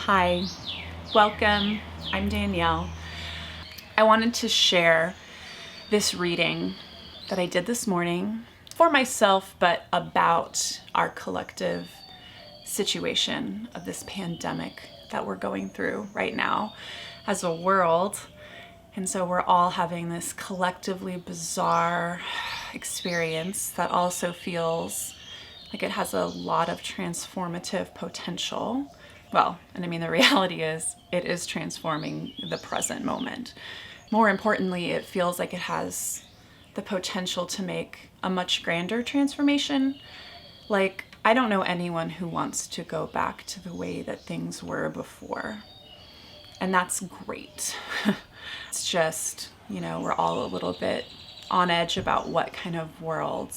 Hi, welcome. I'm Danielle. I wanted to share this reading that I did this morning for myself, but about our collective situation of this pandemic that we're going through right now as a world. And so we're all having this collectively bizarre experience that also feels like it has a lot of transformative potential. Well, and I mean, the reality is it is transforming the present moment. More importantly, it feels like it has the potential to make a much grander transformation. Like, I don't know anyone who wants to go back to the way that things were before. And that's great. It's just, we're all a little bit on edge about what kind of world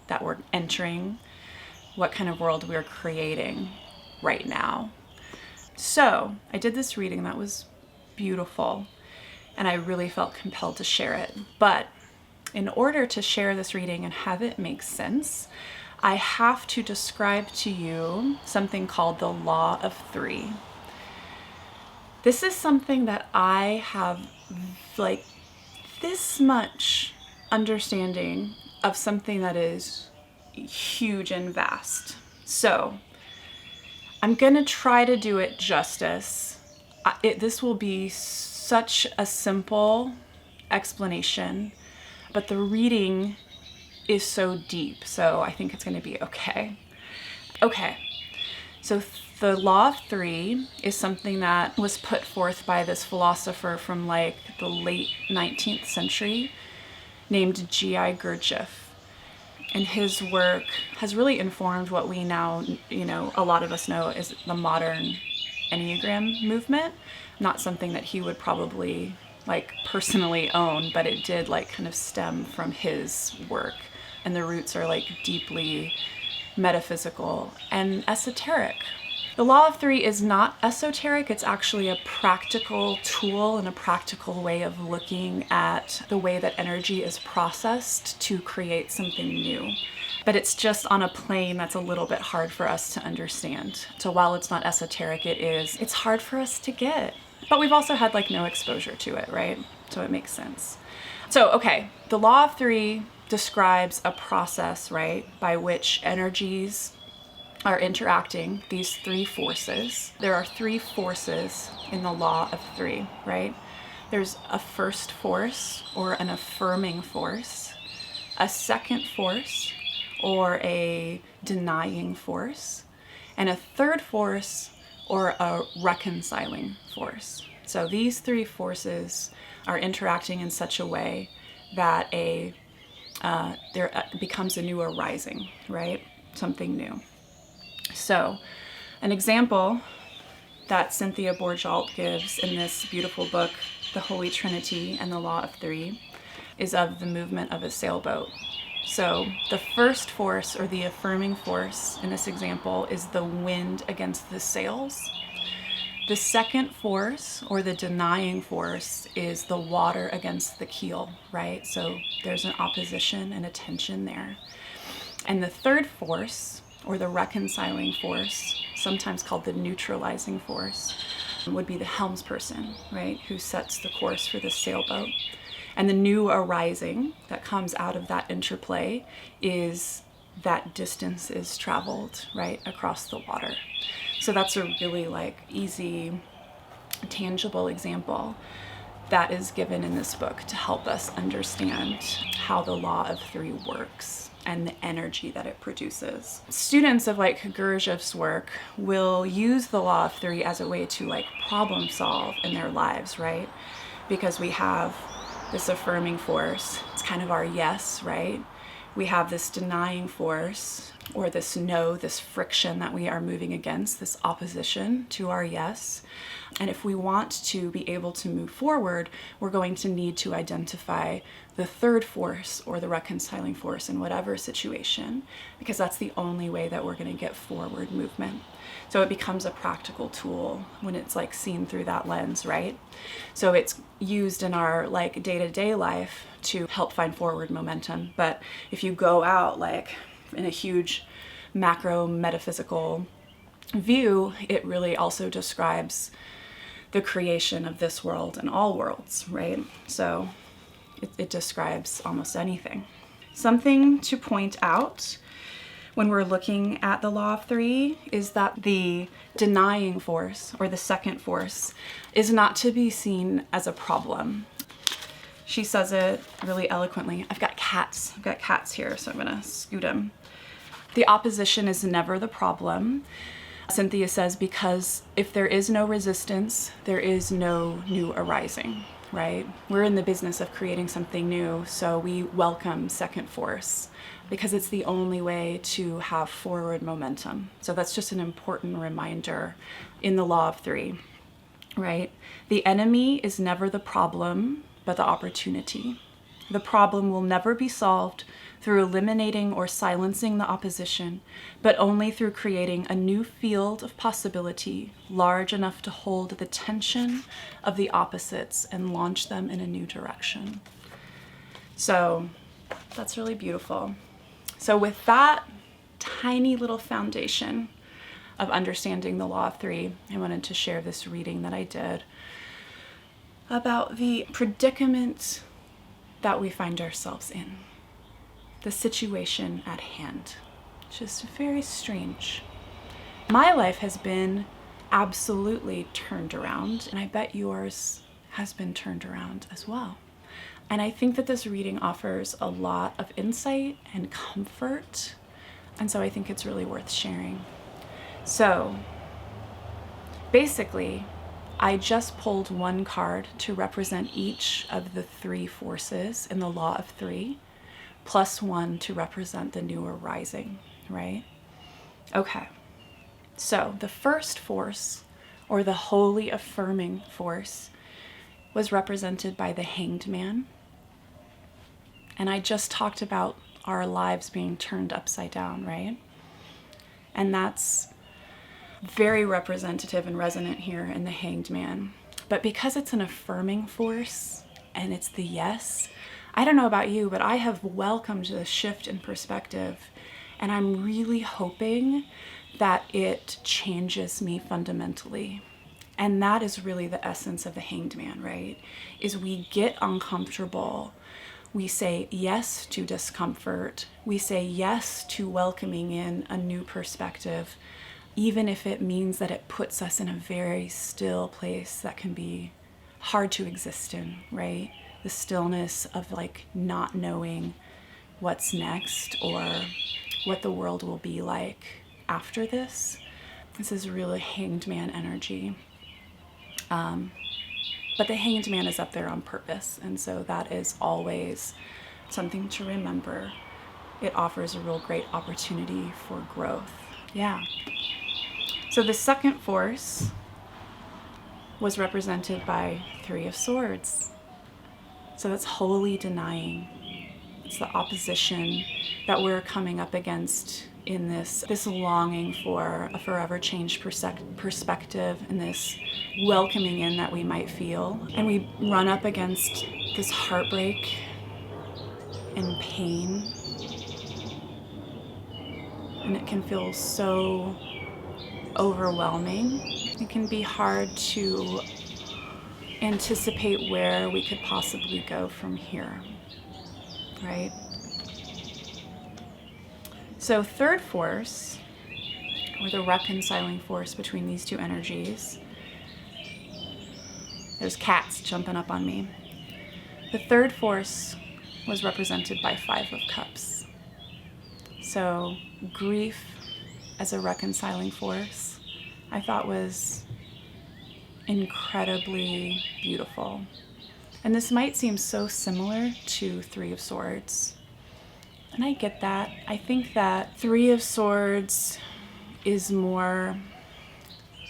that we're entering, what kind of world we're creating right now. So I did this reading that was beautiful, and I really felt compelled to share it. But in order to share this reading and have it make sense, I have to describe to you something called the Law of Three. This is something that I have like this much understanding of something that is huge and vast. So I'm going to try to do it justice. This will be such a simple explanation, but the reading is so deep, so I think it's going to be okay. Okay, so the Law of Three is something that was put forth by this philosopher from like the late 19th century named G.I. Gurdjieff. And his work has really informed what we now, a lot of us know is the modern Enneagram movement. Not something that he would probably personally own, but it did kind of stem from his work. And the roots are deeply metaphysical and esoteric. The Law of Three is not esoteric. It's actually a practical tool and a practical way of looking at the way that energy is processed to create something new. But it's just on a plane that's a little bit hard for us to understand. So while it's not esoteric, it's hard for us to get. But we've also had no exposure to it, right? So it makes sense. So, okay, the Law of Three describes a process, right, by which energies are interacting, these three forces. There are three forces in the Law of Three, right? There's a first force or an affirming force, a second force or a denying force, and a third force or a reconciling force. So these three forces are interacting in such a way that there becomes a new arising, right? Something new. So, an example that Cynthia Bourgeault gives in this beautiful book, The Holy Trinity and the Law of Three, is of the movement of a sailboat. So, the first force or the affirming force in this example is the wind against the sails. The second force or the denying force is the water against the keel, right? So, there's an opposition and a tension there. And the third force, or the reconciling force, sometimes called the neutralizing force, would be the helmsperson, right, who sets the course for the sailboat. And the new arising that comes out of that interplay is that distance is traveled, right, across the water. So that's a really easy, tangible example that is given in this book to help us understand how the Law of Three works and the energy that it produces. Students of Gurdjieff's work will use the Law of Three as a way to problem solve in their lives, right? Because we have this affirming force, it's kind of our yes, right? We have this denying force, or this no, this friction that we are moving against, this opposition to our yes. And if we want to be able to move forward, we're going to need to identify the third force or the reconciling force in whatever situation, because that's the only way that we're going to get forward movement. So it becomes a practical tool when it's seen through that lens, right? So it's used in our day-to-day life to help find forward momentum. But if you go out in a huge macro metaphysical view, it really also describes the creation of this world and all worlds, right? So it describes almost anything. Something to point out when we're looking at the law of three is that the denying force, or the second force, is not to be seen as a problem. She says it really eloquently. I've got cats here, so I'm gonna scoot them. The opposition is never the problem. Cynthia says, because if there is no resistance, there is no new arising, right? We're in the business of creating something new, so we welcome second force because it's the only way to have forward momentum. So that's just an important reminder in the law of three, right? The enemy is never the problem, but the opportunity. The problem will never be solved through eliminating or silencing the opposition, but only through creating a new field of possibility large enough to hold the tension of the opposites and launch them in a new direction. So that's really beautiful. So with that tiny little foundation of understanding the law of three, I wanted to share this reading that I did about the predicament that we find ourselves in, the situation at hand. Just very strange. My life has been absolutely turned around, and I bet yours has been turned around as well. And I think that this reading offers a lot of insight and comfort, and so I think it's really worth sharing. So basically, I just pulled one card to represent each of the three forces in the law of three, plus one to represent the new arising, right? Okay, so the first force, or the holy affirming force, was represented by the Hanged Man. And I just talked about our lives being turned upside down, right? And that's very representative and resonant here in the Hanged Man. But because it's an affirming force and it's the yes, I don't know about you, but I have welcomed the shift in perspective, and I'm really hoping that it changes me fundamentally. And that is really the essence of the Hanged Man, right? Is we get uncomfortable. We say yes to discomfort. We say yes to welcoming in a new perspective, even if it means that it puts us in a very still place that can be hard to exist in, right? The stillness of like not knowing what's next or what the world will be like after this. This is really Hanged Man energy. But the Hanged Man is up there on purpose, and so that is always something to remember. It offers a real great opportunity for growth. Yeah. So the second force was represented by Three of Swords. So that's holy denying. It's the opposition that we're coming up against in this longing for a forever changed perspective and this welcoming in that we might feel. And we run up against this heartbreak and pain. And it can feel so overwhelming. It can be hard to anticipate where we could possibly go from here, right? So third force, or the reconciling force between these two energies, there's cats jumping up on me. The third force was represented by Five of Cups. So grief as a reconciling force, I thought was incredibly beautiful. And this might seem so similar to Three of Swords. And I get that. I think that Three of Swords is more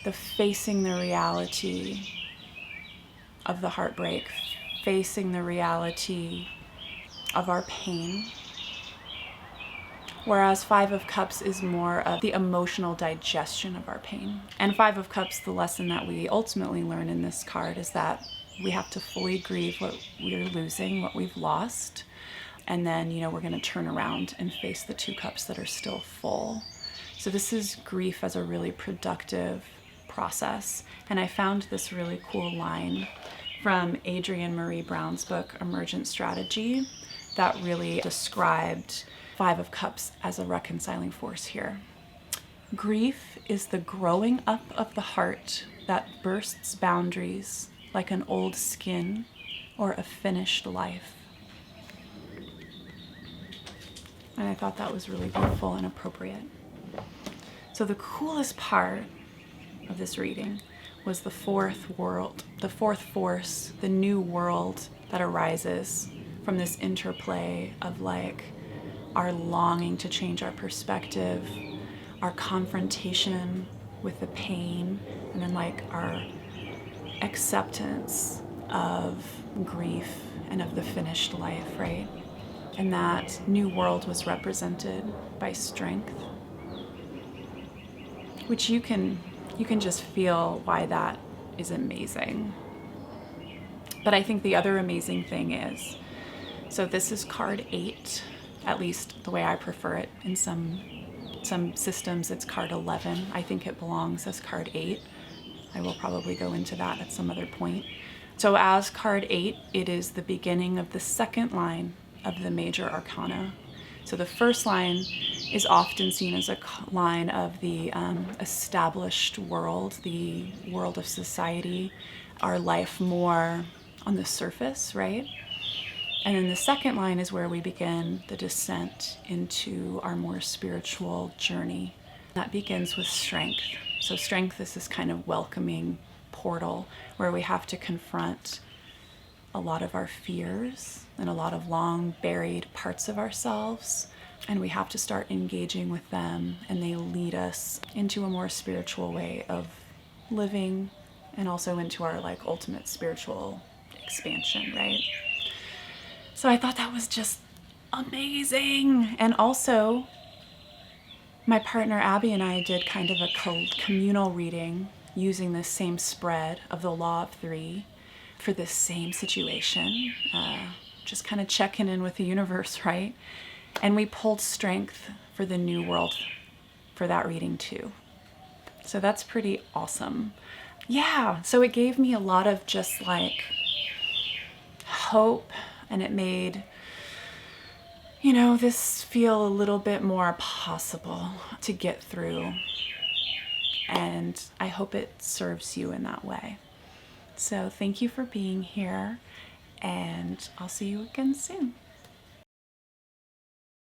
the facing the reality of the heartbreak, facing the reality of our pain. Whereas Five of Cups is more of the emotional digestion of our pain. And Five of Cups, the lesson that we ultimately learn in this card is that we have to fully grieve what we're losing, what we've lost. And then, we're going to turn around and face the two cups that are still full. So this is grief as a really productive process. And I found this really cool line from Adrienne Marie Brown's book, Emergent Strategy, that really described Five of Cups as a reconciling force here. Grief is the growing up of the heart that bursts boundaries like an old skin or a finished life. And I thought that was really beautiful and appropriate. So the coolest part of this reading was the fourth world, the fourth force, the new world that arises from this interplay of like our longing to change our perspective, our confrontation with the pain, and then like our acceptance of grief and of the finished life, right? And that new world was represented by strength, which you can just feel why that is amazing. But I think the other amazing thing is, so this is card 8, at least the way I prefer it. In some systems it's card 11. I think it belongs as card 8. I will probably go into that at some other point. So as card 8, it is the beginning of the second line of the major arcana. So the first line is often seen as a line of the established world, the world of society, our life more on the surface, right? And then the second line is where we begin the descent into our more spiritual journey. That begins with strength. So strength is this kind of welcoming portal where we have to confront a lot of our fears and a lot of long buried parts of ourselves, and we have to start engaging with them, and they lead us into a more spiritual way of living and also into our like ultimate spiritual expansion, right? So I thought that was just amazing. And also my partner Abby and I did kind of a communal reading using this same spread of the Law of Three for this same situation, just kind of checking in with the universe, right? And we pulled strength for the new world for that reading too. So that's pretty awesome. Yeah, so it gave me a lot of just like hope, and it made, you know, this feel a little bit more possible to get through. And I hope it serves you in that way. So thank you for being here, and I'll see you again soon.